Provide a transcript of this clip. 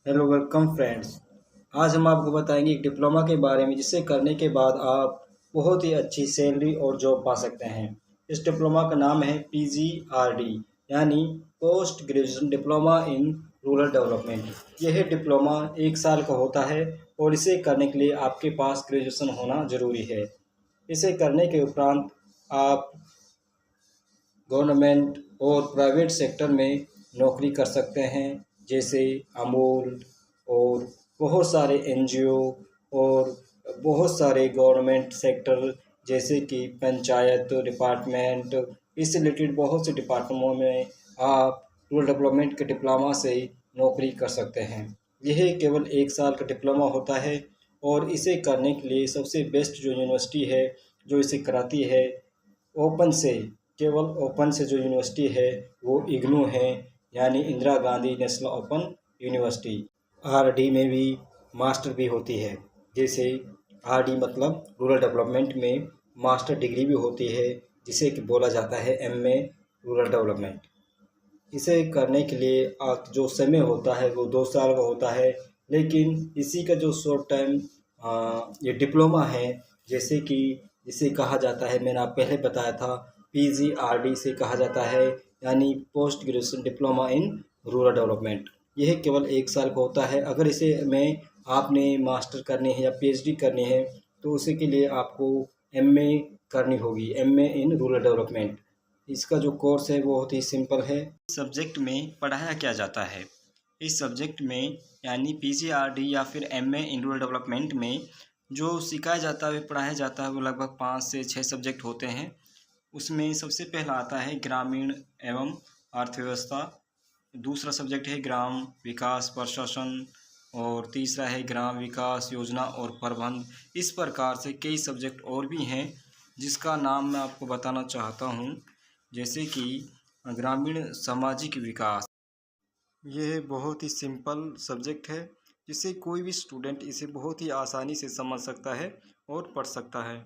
Hello welcome friends. आज हम आपको बताएंगे एक डिप्लोमा के बारे में जिसे करने के बाद आप बहुत ही अच्छी सैलरी और जॉब पा सकते हैं। इस डिप्लोमा का नाम है PGRD यानी post graduation diploma in rural development. यह डिप्लोमा 1 साल का होता है और इसे करने के लिए आपके पास ग्रेजुएशन होना ज़रूरी है। इसे करने के उपरांत आप गवर्नमेंट और प्राइवेट सेक्टर में नौकरी कर सकते हैं, जैसे अमूल और बहुत सारे NGO और बहुत सारे गवर्नमेंट सेक्टर जैसे कि पंचायत डिपार्टमेंट। इससे रिलेटेड बहुत से डिपार्टमेंटों में आप रूरल डेवलपमेंट के डिप्लोमा से नौकरी कर सकते हैं। यह केवल 1 साल का डिप्लोमा होता है और इसे करने के लिए सबसे बेस्ट जो यूनिवर्सिटी है जो इसे कराती है ओपन से, केवल ओपन से जो यूनिवर्सिटी है वो इग्नू है, यानी Indira Gandhi national open university. RD में भी मास्टर भी होती है, जैसे RD मतलब रूरल डेवलपमेंट में मास्टर डिग्री भी होती है, जिसे कि बोला जाता है MA रूरल डेवलपमेंट। इसे करने के लिए जो समय होता है वो 2 साल का होता है, लेकिन इसी का जो शॉर्ट टाइम ये डिप्लोमा है, जैसे कि इसे कहा जाता है, मैंने आप पहले बताया था, PGRD से कहा जाता है, यानी post graduation diploma in rural development. यह केवल 1 साल का होता है। अगर इसे में आपने मास्टर करनी है या PhD करनी है तो उसी के लिए आपको MA करनी होगी, MA इन रूरल डेवलपमेंट। इसका जो कोर्स है वो बहुत ही सिंपल है। इस सब्जेक्ट में पढ़ाया क्या जाता है? इस सब्जेक्ट में यानी PGRD या फिर MA इन रूरल डेवलपमेंट में जो सिखाया जाता है पढ़ाया जाता है वो लगभग 5 से 6 सब्जेक्ट होते हैं। उसमें सबसे पहला आता है ग्रामीण एवं अर्थव्यवस्था, दूसरा सब्जेक्ट है ग्राम विकास प्रशासन और तीसरा है ग्राम विकास योजना और प्रबंध। इस प्रकार से कई सब्जेक्ट और भी हैं जिसका नाम मैं आपको बताना चाहता हूँ, जैसे कि ग्रामीण सामाजिक विकास। यह बहुत ही सिंपल सब्जेक्ट है जिसे कोई भी स्टूडेंट इसे बहुत ही आसानी से समझ सकता है और पढ़ सकता है।